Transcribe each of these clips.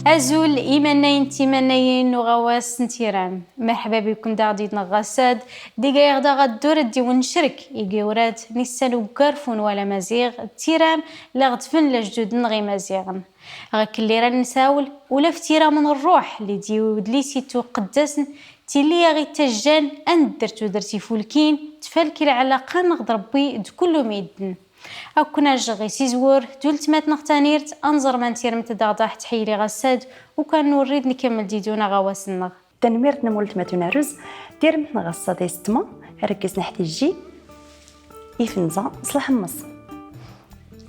أزول إيمانين تيمانين وغواس نتيران مرحبا بكم دا غدي نغاساد ديغا غدا غدور دي ونشرك إيغيورات نيسان وكارفون ولا مزيغ تيرام لا غدفن لا جدود نغي مزيغن غاك اللي راه نساول ولا فتيرا من الروح اللي ديو دليسيتو قداسن تيلي غي تجان أن درتي فولكين تفالكي العلاقة نغد ربي دكلو ميدن كنا جغي سيزور دولت مات نختانيرت انظر من تيرمت دغضاح تحيلي غساد وكان نوريد نكمل ديدونا غواسنغ تنميرت نمولت ماتونا رز ديرمت نغصة ديستما ركز نحتيجي يفنزا صلاح مص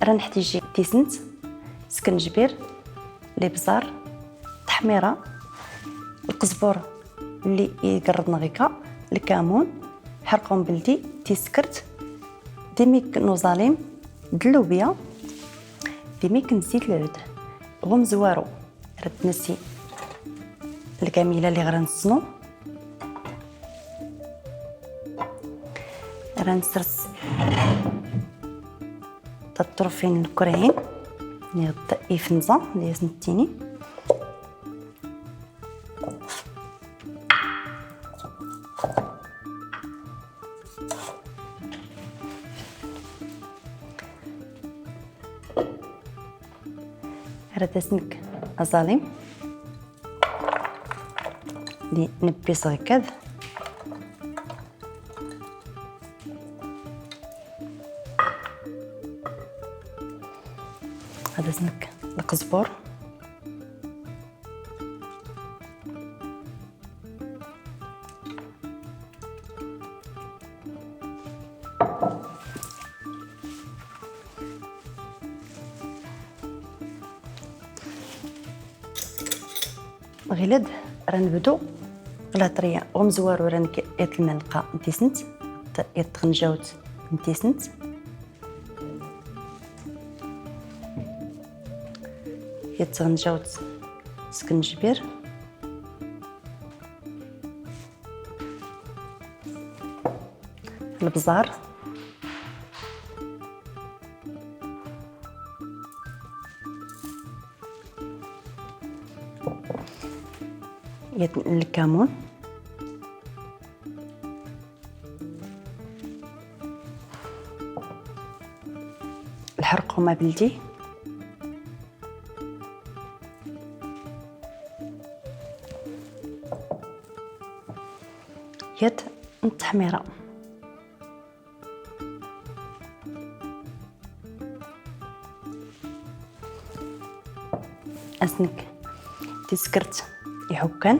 راه نحتيجي تيسنت سكنجبير الابزار تحميره القزبور اللي يقرب نغيكا الكمون حرقهم بلدي تيسكرت ديميك نوزاليم دلوبيا ديميك نسيت العود غمزوارو رد نسي الكاميله اللي غنصنو غنسرس الطرفين الكرعين نغدا يفنزا اللي سنتيني هذا سنك أظالم اللي نبيس هكذا هذا سنك القزبور غلد راه نبدو الهطريه ومزوار راه يتلملقى نتيسنت يتخنجاوت نتيسنت يتخنجاوت سكنجبير البزار الكمون الحرق وما بلدي يد التحميره اسنك تسكرت يحكن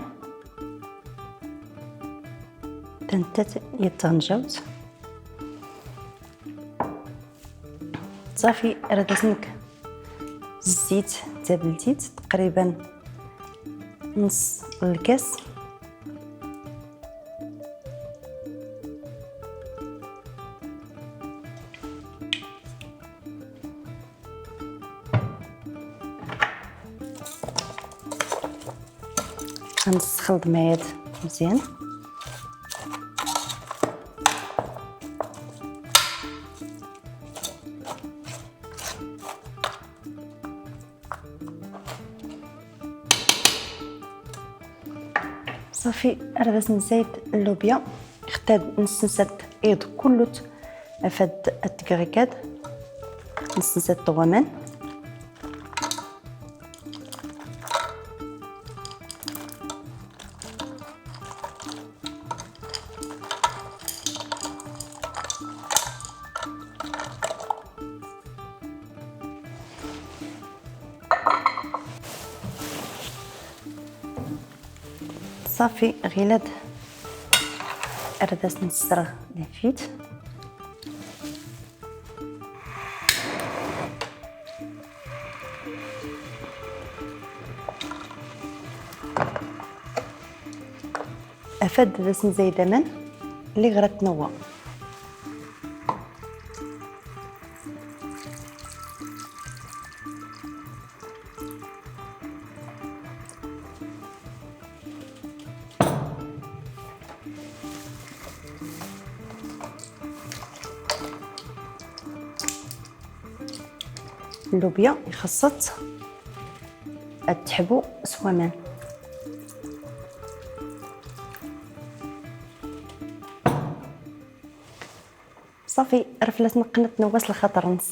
تنتت يتغنجوت صافي ردسنك الزيت تبلتيت تقريبا نص الكاس غنسخن الماء مزيان صافي راه باش نزيد اللوبيا اختاد نسنسد ايض كلوت فد التكريكات نسنسد الطغمان صافي غيلاد ارداس نسترغ لافيت افاد داس نزيد من اللي غرات نوا اللوبيا يخصت تحبوا سوامان. صافي رفلات نقنت نواس الخطر نص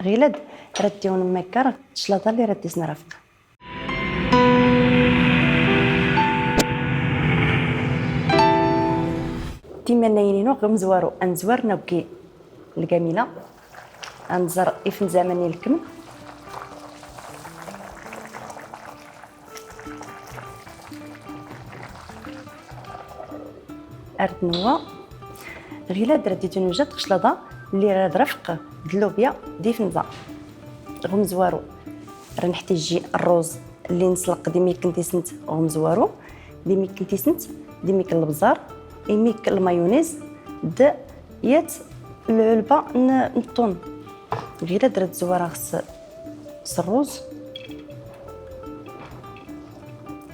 غيلاد رديون مكر شلاضه اللي ردي سنرافق. ديما ناينينو غمزوارو انزوار نبكي الجميله انزر افن زمني الكم ارد نوا غيلاد رديتو نوجد قشلاضه اللي راد رفق دلوبيا ديفنزا غمزوارو راه نحتاجي الروز اللي نسلق ديمي كنتي سنت غمزوارو ديمي كنتي سنت ديميك البزار ايميك المايونيز د يات العلبه نطون غير درت زواره خص الروز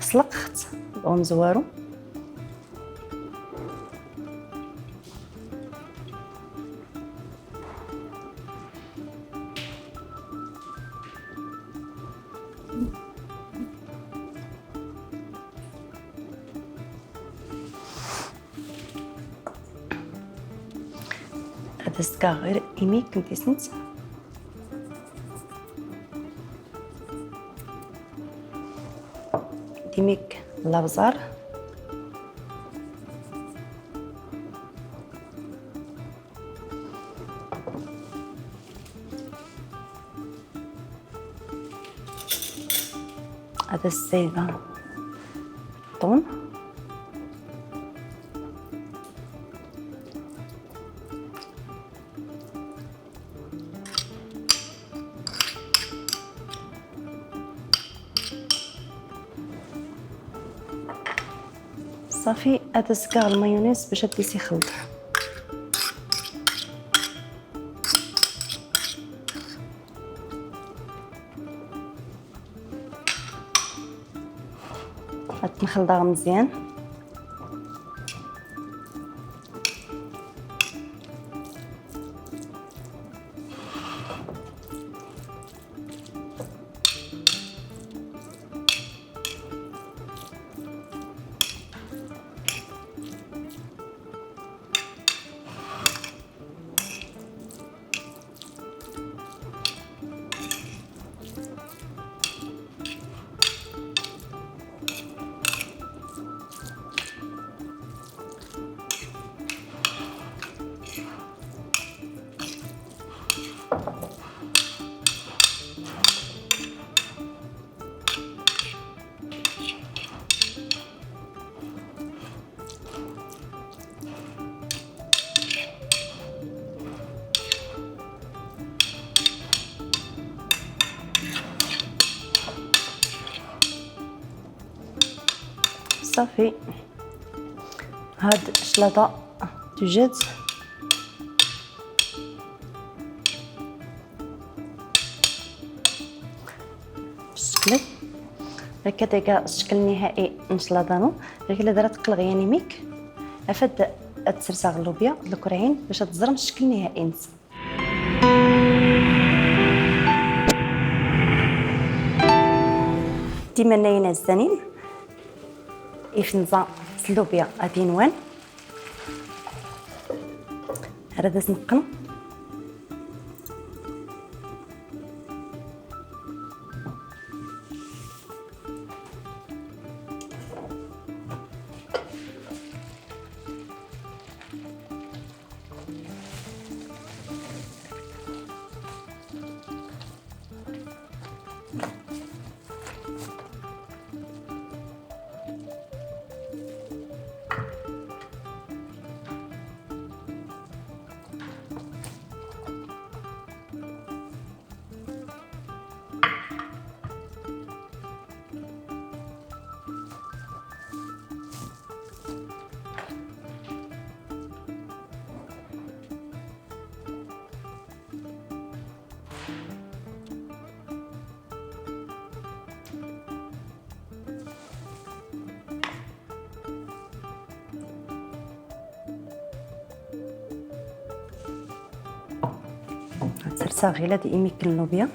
سلقت غمزوارو هذا سكا غير إيميك كنتي سنت ديميك لابزار هذا الزيدان طون صافي هذا سكاغ المايونيز باش تديسي خلط نخلطها مزيان صافي هاد شلاضه توجد بالشكل هكذا الشكل النهائي من شلاضانو غير درت قلغياني ميك افد تسرساغ اللوبيا الكرعين باش تزرم الشكل النهائي نص ديما ناينه الزنين يفنزا اللوبيا غادي نوان هذا نقن تسرسا غير هاد يميك اللوبيا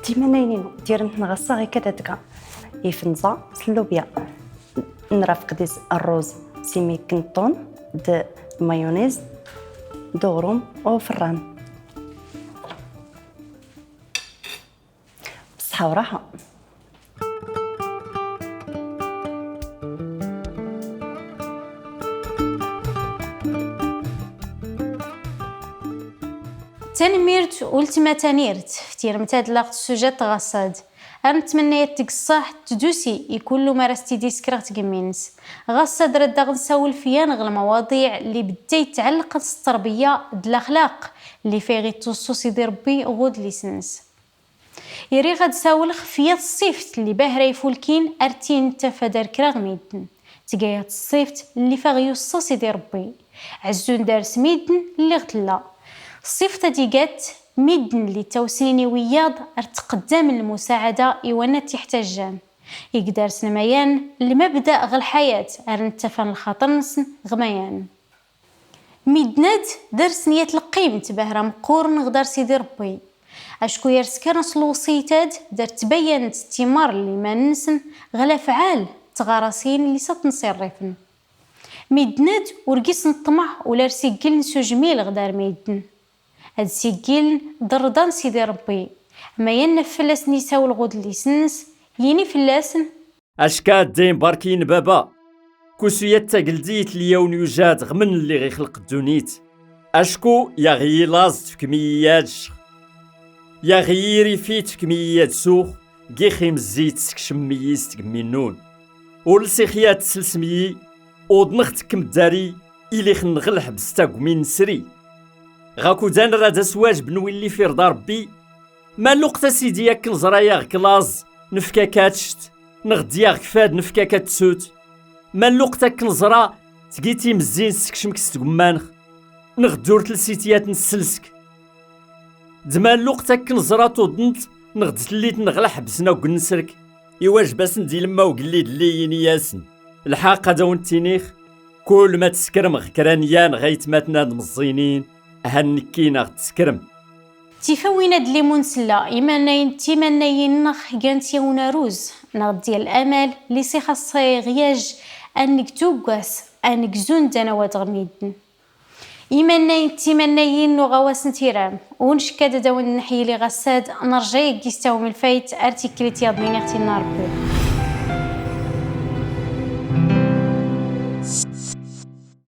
تيمانينينو ديال نغصا غير كتاتكا يفنزا سلوبيا نرافق ديس الروز سيمي كنطون د مايونيز دوغروم او فران بصحة وراحة. تنميرت ولتما تنيرت فتير متاد لاغت السجات غصاد نتمنى تيك الصح تدوسي يكون له مارستي ديسكرا تقمينس غصاد ردا غنساول فيا نغ المواضيع اللي بدي يتعلق التربيه د الاخلاق اللي فيه غير توصوص يدير ربي غود ليسنس يري غاد ساول خفيات الصيفت اللي باهره يفولكين ارتين تفادر كراغ ميدن تقايات الصيفت اللي فاغ يوصص يدير ربي عزون دارس ميدن اللي غتلا الصيفة ديقات ميدن اللي توسيني وياض ارتقدام المساعدة إيوانا تحتاجان يقدر سنميان المبدأ غل الحياة ارنتفن الخاطر نسن غميان ميدنات درس نية القيم تبهرا مقور نغدر سيدي ربي اشكو يرسكر نصل وصيتات دار تبين التمار اللي ما ننسن غلا فعال تغارسين اللي ستنصرفن ميدنات ورقيس نطمع ولا رسيقل نسو جميل غدار ميدن هاد سيقيل دردان سيدي ربي ما ينفلس نساو الغود اللي سنس يني فلاسن اشكاد دين باركين بابا كوسيات تاقلديت اليون يوجاد غمن اللي غيخلق الدونيت اشكو يا غي لاز في كميات يا غيري فيت في كميات سوخ كيخيم الزيت سكشميس تكمينون ولسيخيات سلسمي ودنختكم الداري إلي خنغل حبستاك من سري غاكو دان رادا سواج بنولي في رضا ربي ما لقطة سيدي ياك نزرايا كلاز نفكا كاتشت نغديا كفاد نفكا كاتسوت ما لقطة كنزرا تقيتي مزين سكشمك ستقمانخ نغدور تلسيتيات نسلسك دمان لقطة كنزرا تودنت نغدتليت نغلا حبسنا وقنسرك يواج باس ندي لما وقلي دلي ياسن الحاقة داون تينيخ كل ما تسكرم غكرانيان غايت ما تناد مزينين هنكينا تسكرم تيفاوين هاد ليمون سلا ايمانين تيمانين نخ كانت يونا روز نغ ديال الامل اللي سي خاصها غياج انك توقاس انك زون دنوات غميدن ايمانين تيمانين نغواس نتيرام ونشكاد داون نحيي لي غساد نرجع يستاو من الفايت ارتيكليت ياضنين اختي النار